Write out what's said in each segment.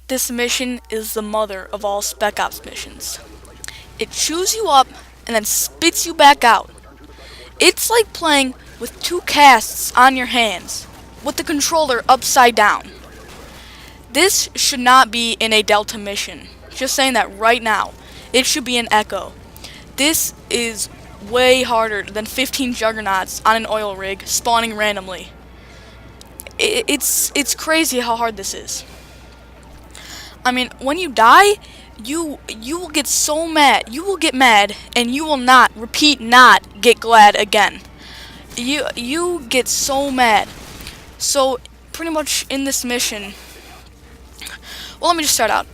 This mission is the mother of all Spec Ops missions. It chews you up and then spits you back out. It's like playing with two casts on your hands, with the controller upside down. This should not be in a Delta mission. Just saying that right now. It should be an Echo. This is way harder than 15 juggernauts on an oil rig spawning randomly. It's crazy how hard this is. I mean, when you die, you will get so mad. You will get mad, and you will not, repeat, not get glad again. You get so mad. So pretty much in this mission, well, let me just start out.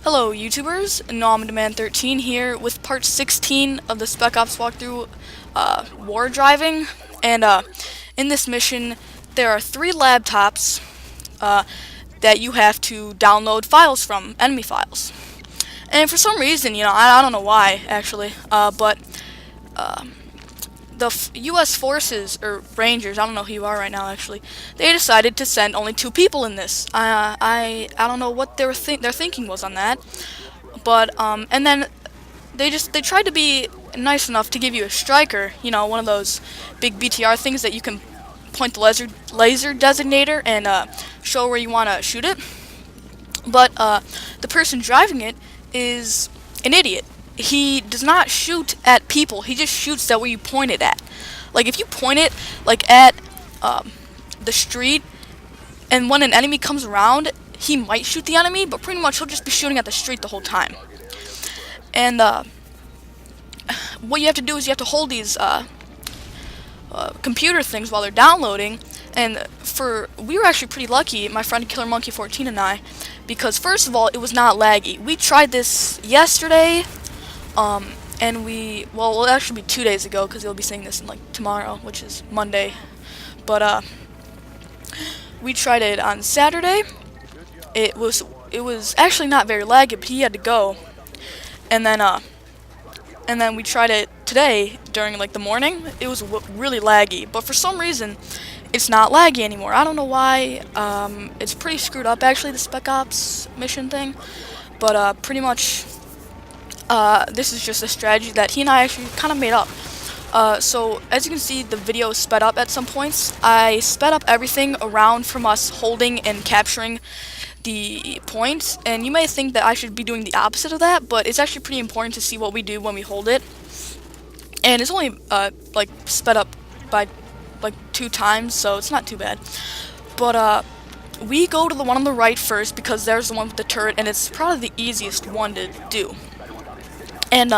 Hello, YouTubers. Demand 13 here with part 16 of the Spec Ops walkthrough, war driving. And in this mission, there are 3 laptops that you have to download files from, enemy files. And for some reason, I don't know why, actually, but the U.S. forces, or Rangers, I don't know who you are right now, actually, they decided to send only 2 people in this. I don't know what their thinking was on that, but, and then they tried to be nice enough to give you a striker, one of those big BTR things that you can point the laser designator and show where you want to shoot it. But the person driving it is an idiot. He does not shoot at people. He just shoots at where you point it at. Like, if you point it like at the street, and when an enemy comes around, he might shoot the enemy, but pretty much he'll just be shooting at the street the whole time. And what you have to do is you have to hold these computer things while they're downloading. And we were actually pretty lucky, my friend Killer Monkey 14 and I, because first of all, it was not laggy. We tried this yesterday, and well, it'll actually be 2 days ago, because you'll be seeing this in like tomorrow, which is Monday. But we tried it on Saturday. It was actually not very laggy, but he had to go. And then we tried it today during like the morning. It was really laggy, but for some reason it's not laggy anymore. I don't know why. It's pretty screwed up, actually, the Spec Ops mission thing. But pretty much this is just a strategy that he and I actually kind of made up. So as you can see, the video is sped up at some points. I sped up everything around from us holding and capturing the points, and you may think that I should be doing the opposite of that, but it's actually pretty important to see what we do when we hold it. And it's only like sped up by like 2 times, so it's not too bad. But we go to the one on the right first, because there's the one with the turret, and it's probably the easiest one to do. And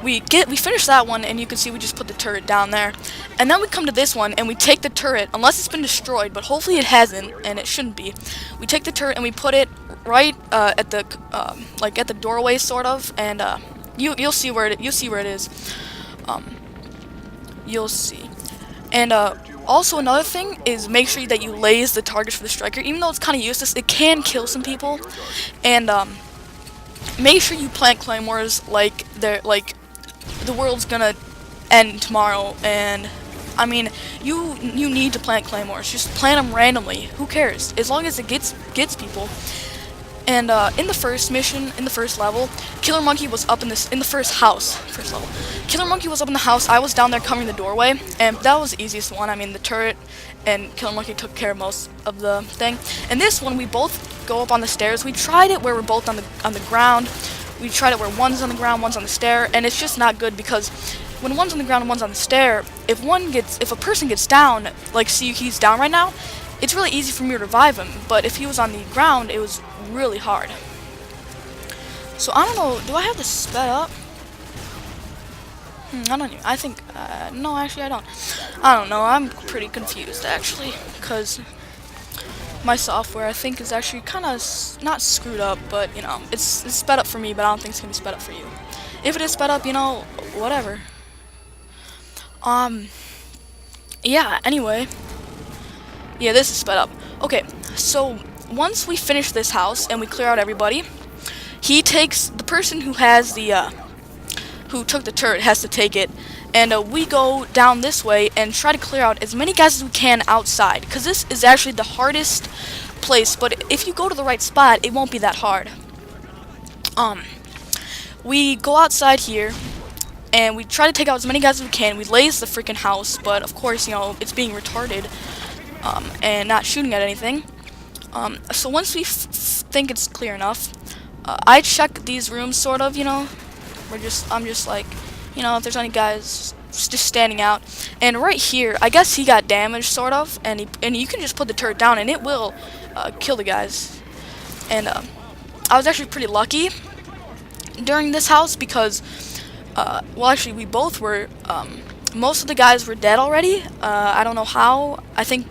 we finish that one, and you can see we just put the turret down there. And then we come to this one, and we take the turret, unless it's been destroyed, but hopefully it hasn't, and it shouldn't be. We take the turret and we put it right at the like at the doorway, sort of, and you'll see where it is. You'll see. And also another thing is make sure that you laze the targets for the striker. Even though it's kind of useless, it can kill some people. And make sure you plant claymores like the world's gonna end tomorrow. And I mean, you need to plant claymores. Just plant them randomly. Who cares? As long as it gets people. And in the first mission, in the first level, Killer Monkey was up in the first level. Killer Monkey was up in the house. I was down there covering the doorway, and that was the easiest one. I mean, the turret and Killer Monkey took care of most of the thing. And this one, we both go up on the stairs. We tried it where we're both on the ground. We tried it where one's on the ground, one's on the stair, and it's just not good, because when one's on the ground and one's on the stair, if a person gets down, like, see, he's down right now, it's really easy for me to revive him. But if he was on the ground, it was really hard. So I don't know, do I have this sped up? I think, no, actually I don't. I don't know, I'm pretty confused, actually, because my software, I think, is actually kind of not screwed up, but, it's sped up for me, but I don't think it's going to be sped up for you. If it is sped up, whatever. Yeah, anyway. Yeah, this is sped up. Okay, so once we finish this house and we clear out everybody, he takes the person who has the who took the turret has to take it, and we go down this way and try to clear out as many guys as we can outside, because this is actually the hardest place. But if you go to the right spot, it won't be that hard. We go outside here, and we try to take out as many guys as we can. We laze the freaking house, but of course, you know, it's being retarded, and not shooting at anything. So once we think it's clear enough, I check these rooms, sort of, you know. I'm just like, you know, if there's any guys just standing out. And right here, I guess he got damaged, sort of, and you can just put the turret down, and it will kill the guys. And I was actually pretty lucky during this house because, well, actually, we both were. Most of the guys were dead already. I don't know how. I think.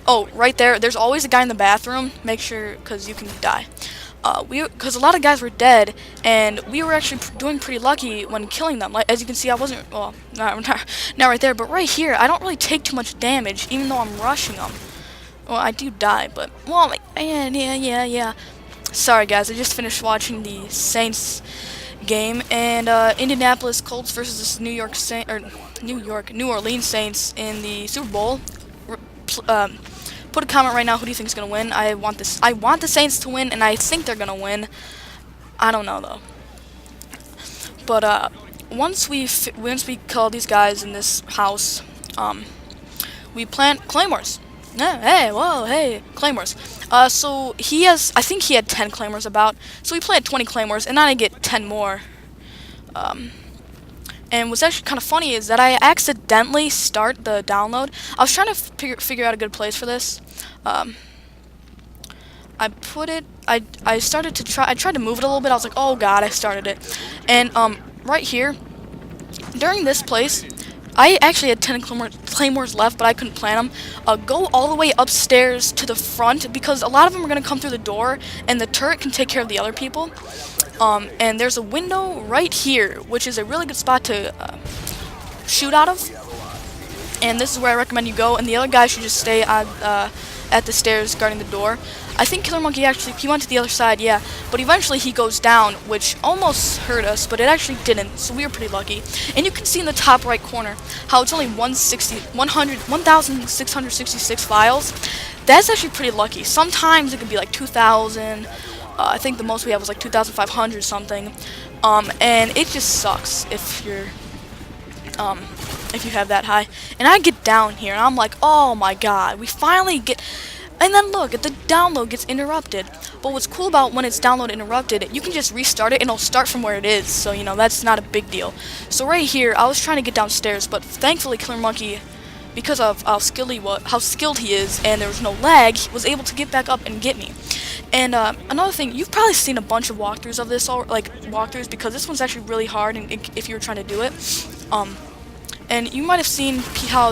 Oh, right there. There's always a guy in the bathroom. Make sure, because you can die. Because a lot of guys were dead, and we were actually doing pretty lucky when killing them. Like, as you can see, I wasn't, well, not right there, but right here, I don't really take too much damage, even though I'm rushing them. Well, I do die, but, well, like, yeah. Sorry, guys, I just finished watching the Saints game, and Indianapolis Colts versus New Orleans Saints in the Super Bowl. Put a comment right now. Who do you think is gonna win? I want the Saints to win, and I think they're gonna win. I don't know though. But once we kill these guys in this house, we plant claymores. Yeah, hey, whoa, hey, claymores. So I think he had 10 claymores about. So we planted 20 claymores, and then I get 10 more. And what's actually kind of funny is that I accidentally start the download. I was trying to figure out a good place for this. I tried to move it a little bit. I was like, oh god, I started it. And right here, during this place, I actually had 10 claymores left, but I couldn't plant them. Go all the way upstairs to the front, because a lot of them are going to come through the door, and the turret can take care of the other people. And there's a window right here, which is a really good spot to shoot out of. And this is where I recommend you go. And the other guy should just stay at the stairs guarding the door. I think Killer Monkey he went to the other side, yeah. But eventually he goes down, which almost hurt us, but it actually didn't. So we were pretty lucky. And you can see in the top right corner how it's only 1,666 files. That's actually pretty lucky. Sometimes it could be like 2,000. I think the most we have was like 2,500 something, and it just sucks if you have that high. And I get down here, and I'm like, oh my god, we finally get. And then look, the download gets interrupted. But what's cool about when it's download interrupted, you can just restart it, and it'll start from where it is. So you know that's not a big deal. So right here, I was trying to get downstairs, but thankfully, Killer Monkey, because of how skilled he is, and there was no lag, he was able to get back up and get me. And another thing, you've probably seen a bunch of walkthroughs of this, because this one's actually really hard, and if you were trying to do it, and you might have seen how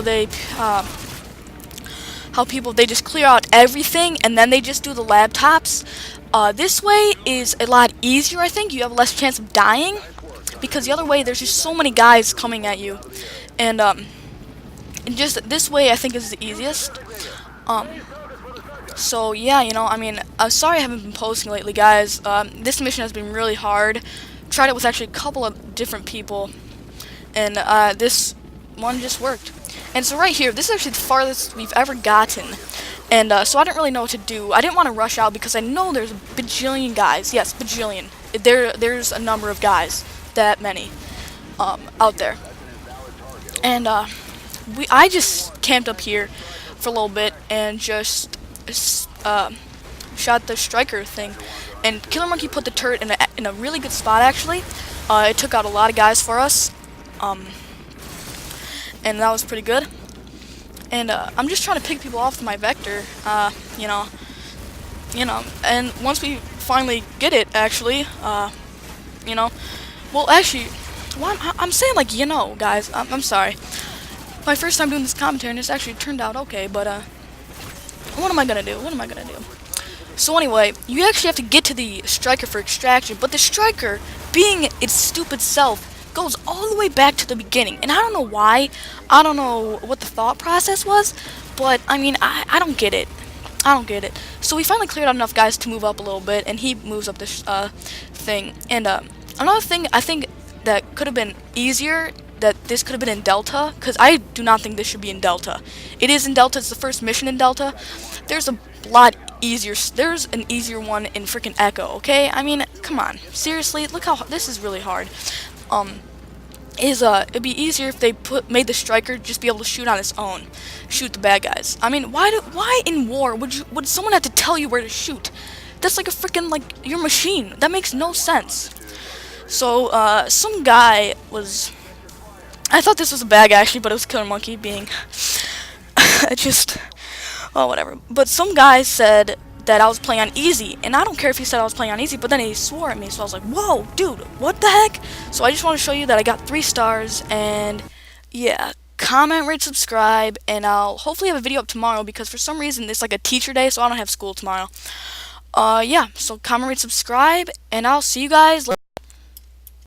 people just clear out everything and then they just do the laptops. This way is a lot easier. I think you have less chance of dying, because the other way there's just so many guys coming at you, and just this way I think is the easiest. So yeah, you know, I mean, sorry I haven't been posting lately, guys. This mission has been really hard. Tried it with actually a couple of different people, and this one just worked. And so right here, this is actually the farthest we've ever gotten. And so I didn't really know what to do. I didn't want to rush out because I know there's a bajillion guys. Yes, bajillion. There's a number of guys, that many, out there. And I just camped up here for a little bit and just shot the striker thing, and Killer Monkey put the turret in a really good spot actually. It took out a lot of guys for us, and that was pretty good. And I'm just trying to pick people off with my vector, you know. And once we finally get it, actually, you know, well, actually, well, I'm saying like, you know, guys, I'm sorry. My first time doing this commentary, and it's actually turned out okay, but what am I gonna do? So anyway, you actually have to get to the striker for extraction, but the striker, being its stupid self, goes all the way back to the beginning, and I don't know why. I don't know what the thought process was, but I mean, I don't get it. So we finally cleared out enough guys to move up a little bit, and he moves up this thing. And another thing I think that could have been easier, that this could have been in Delta, because I do not think this should be in Delta. It is in Delta. It's the first mission in Delta. There's a lot there's an easier one in freaking Echo, okay? I mean, come on. Seriously, look how, this is really hard. Um, it'd be easier if they made the striker just be able to shoot on its own, shoot the bad guys. I mean, why in war would someone have to tell you where to shoot? That's like a freaking, like, your machine. That makes no sense. So, some guy was, I thought this was a bad guy actually, but it was Killer Monkey being, just, oh, whatever. But some guy said that I was playing on easy, and I don't care if he said I was playing on easy, but then he swore at me, so I was like, whoa, dude, what the heck? So I just want to show you that I got 3 stars, and yeah, comment, rate, subscribe, and I'll hopefully have a video up tomorrow, because for some reason it's like a teacher day, so I don't have school tomorrow. Yeah, so comment, rate, subscribe, and I'll see you guys later.